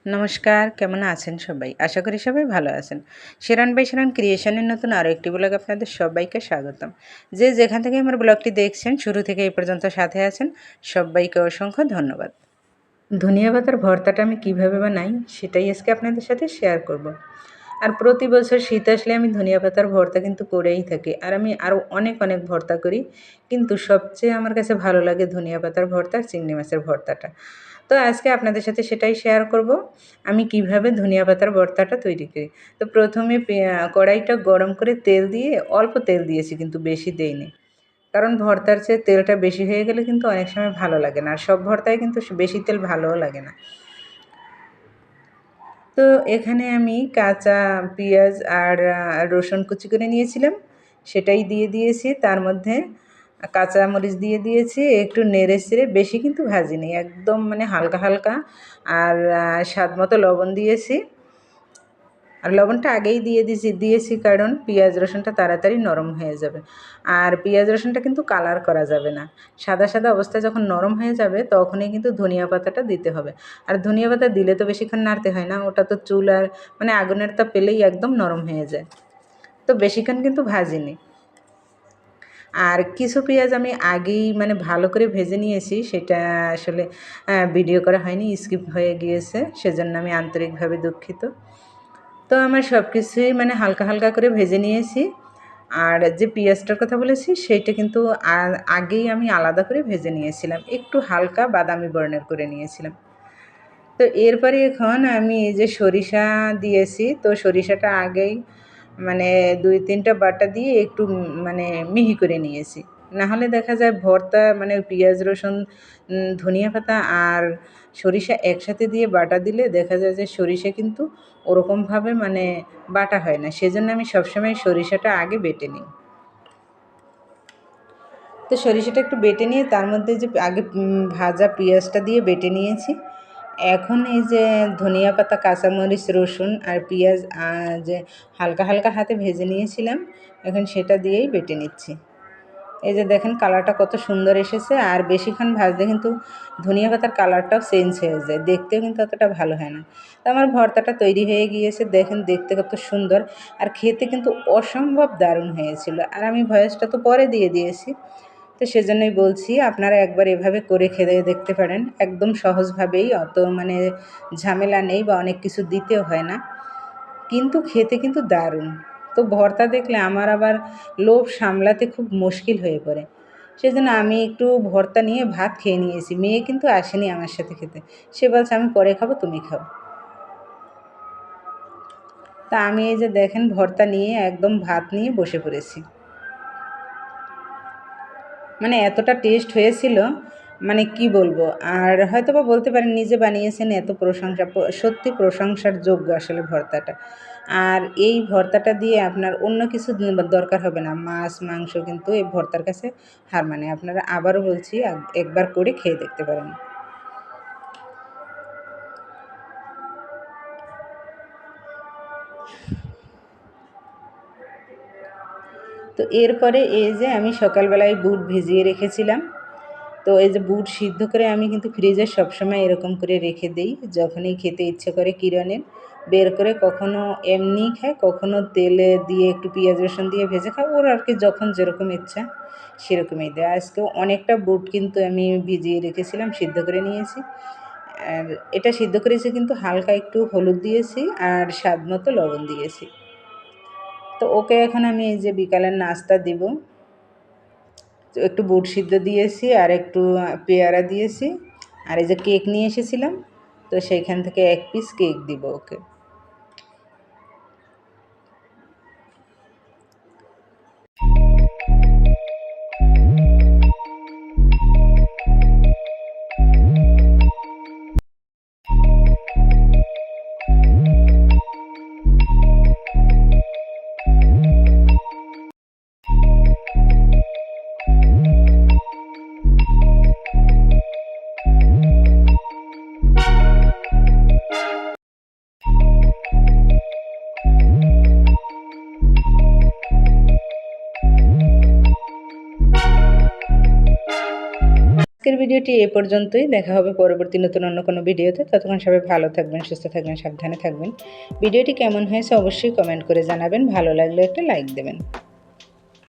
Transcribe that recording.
নমস্কার, কেমন আছেন সবাই? আশা করি সবাই ভালো আছেন। শিরান বাই শিরান ক্রিয়েশনের নতুন আরও একটি ব্লগ আপনাদের সবাইকে স্বাগতম। যে যেখান থেকে আমার ব্লগটি দেখছেন শুরু থেকে এই পর্যন্ত সাথে আছেন সবাইকে অসংখ্য ধন্যবাদ। ধনিয়া পাতার ভর্তাটা আমি কিভাবে বানাই সেটাই আজকে আপনাদের সাথে শেয়ার করব। আর প্রতি বছর শীত আসলে আমি ধনিয়া পাতার ভর্তা কিন্তু করেই থাকি। আর আমি আরও অনেক অনেক ভর্তা করি, কিন্তু সবচেয়ে আমার কাছে ভালো লাগে ধনিয়া পাতার ভর্তা আর চিংড়ি মাছের ভর্তাটা। তো আজকে আপনাদের সাথে সেটাই শেয়ার করব, আমি কিভাবে ধনিয়া পাতার ভর্তাটা তৈরি করি। তো প্রথমে কড়াইটা গরম করে তেল দিয়ে, অল্প তেল দিয়েছি কিন্তু বেশি দেইনি, কারণ ভর্তার চেয়ে তেলটা বেশি হয়ে গেলে কিন্তু অনেক সময় ভালো লাগে না, আর সব ভর্তায় কিন্তু বেশি তেল ভালোও লাগে না। তো এখানে আমি কাঁচা পেঁয়াজ আর রসুন কুচি করে নিয়েছিলাম, সেটাই দিয়ে দিয়েছি। তার মধ্যে কাঁচামরিচ দিয়ে দিয়েছি, একটু নেড়ে চেড়ে, বেশি কিন্তু ভাজিনি, একদম মানে হালকা হালকা। আর স্বাদ মতো লবণ দিয়েছি। আর লবণটা আগেই দিয়েছি কারণ পেঁয়াজ রসুনটা তাড়াতাড়ি নরম হয়ে যাবে। আর পেঁয়াজ রসুনটা কিন্তু কালার করা যাবে না, সাদা সাদা অবস্থায় যখন নরম হয়ে যাবে তখনই কিন্তু ধনিয়া পাতাটা দিতে হবে। আর ধনিয়া পাতা দিলে তো বেশিক্ষণ নাড়তে হয় না, ওটা তো চুল আর মানে আগুনের তাপ পেলেই একদম নরম হয়ে যায়। তো বেশিক্ষণ কিন্তু ভাজিনি। আর কিছু পেঁয়াজ আমি আগেই মানে ভালো করে ভেজে নিয়েছি, সেটা আসলে ভিডিও করা হয়নি, স্কিপ হয়ে গিয়েছে, সেজন্য আমি আন্তরিকভাবে দুঃখিত। তো আমার সব কিছুই মানে হালকা হালকা করে ভেজে নিয়েছি। আর যে পেঁয়াজটার কথা বলেছি সেইটা কিন্তু আগেই আমি আলাদা করে ভেজে নিয়েছিলাম, একটু হালকা বাদামি বর্ণের করে নিয়েছিলাম। তো এরপরে এখন আমি এই যে সরিষা দিয়েছি, তো সরিষাটা আগেই মানে ২-৩টা বাটা দিয়ে একটু মানে মিহি করে নিয়েছি। নাহলে দেখা যায় ভর্তা মানে পেঁয়াজ রসুন ধনিয়া পাতা আর সরিষা একসাথে দিয়ে বাটা দিলে দেখা যায় যে সরিষা কিন্তু ওরকমভাবে মানে বাটা হয় না, সেজন্য আমি সবসময় সরিষাটা আগে বেটে নিই। তো সরিষাটা একটু বেটে নিয়ে তার মধ্যে যে আগে ভাজা পেঁয়াজটা দিয়ে বেটে নিয়েছি। এখন এই যে ধনিয়া পাতা, কাঁচামরিচ, রসুন আর পেঁয়াজ যে হালকা হালকা হাতে ভেজে নিয়েছিলাম, এখন সেটা দিয়েই বেটে নিচ্ছি। এই যে দেখেন কালারটা কত সুন্দর এসেছে। আর বেশিক্ষণ ভাজলে কিন্তু ধনিয়া পাতার কালারটাও চেঞ্জ হয়ে যায়, দেখতেও কিন্তু অতটা ভালো হয় না। তো আমার ভর্তাটা তৈরি হয়ে গিয়েছে, দেখেন দেখতে কত সুন্দর, আর খেতে কিন্তু অসম্ভব দারুণ হয়েছিল। আর আমি ভয়েসটা তো পরে দিয়ে দিয়েছি, তো সেজন্যই বলছি আপনারা একবার এভাবে করে খেয়ে দেখতে পারেন, একদম সহজভাবেই, অত মানে ঝামেলা নেই বা অনেক কিছু দিতেও হয় না, কিন্তু খেতে কিন্তু দারুণ। তো ভর্তা দেখলে আমার আবার লোভ সামলাতে খুব মুশকিল হয়ে পড়ে, সেজন্য আমি একটু ভর্তা নিয়ে ভাত খেয়ে নিয়েছি। মেয়ে কিন্তু আসেনি আমার সাথে খেতে, সে বলছে আমি পরে খাবো, তুমি খাও। তা আমি এই যে দেখেন ভর্তা নিয়ে একদম ভাত নিয়ে বসে পড়েছি। মানে এতটা টেস্ট হয়েছিল, মানে কি বলবো। আর হয়তো বা বলতে পারেন নিজে বানিয়েছেন, এত প্রশংসা, সত্যি প্রশংসার যোগ্য আসলে ভর্তাটা। আর এই ভর্তাটা দিয়ে আপনার অন্য কিছু দরকার হবে না, মাছ মাংস কিন্তু এই ভর্তার কাছে হার মানে। আপনারা আবারও বলছি একবার করে খেয়ে দেখতে পারেন। তো এরপরে এই যে আমি সকালবেলায় বুট ভিজিয়ে রেখেছিলাম, তো এই যে বুট সিদ্ধ করে আমি কিন্তু ফ্রিজে সবসময় এরকম করে রেখে দিই, যখনই খেতে ইচ্ছে করে কিরণের বের করে, কখনো এমনিই খায়, কখনো তেলে দিয়ে একটু পেঁয়াজ রসুন দিয়ে ভেজে খায়, ওর আর কি যখন যেরকম ইচ্ছা সেরকমই দেয়। আজকেও অনেকটা বুট কিন্তু আমি ভিজিয়ে রেখেছিলাম, সিদ্ধ করে নিয়েছি। আর এটা সিদ্ধ করেছি কিন্তু হালকা একটু হলুদ দিয়েছি আর স্বাদ মতো লবণ দিয়েছি। তো ওকে এখন আমি এই যে বিকালের নাস্তা দিব, তো একটু বুট সিদ্ধ দিয়েছি আর একটু পেয়ারা দিয়েছি, আর এই যে কেক নিয়ে এসেছিলাম, তো সেইখান থেকে 1 পিস কেক দিব ওকে। আজকের ভিডিওটি এ পর্যন্তই। দেখা হবে পরবর্তী নতুন অন্য কোনো ভিডিওতে। ততক্ষণ সবাই ভালো থাকবেন, সুস্থ থাকবেন, সাবধানে থাকবেন। ভিডিওটি কেমন হয়েছে অবশ্যই কমেন্ট করে জানাবেন। ভালো লাগলে একটা লাইক দেবেন।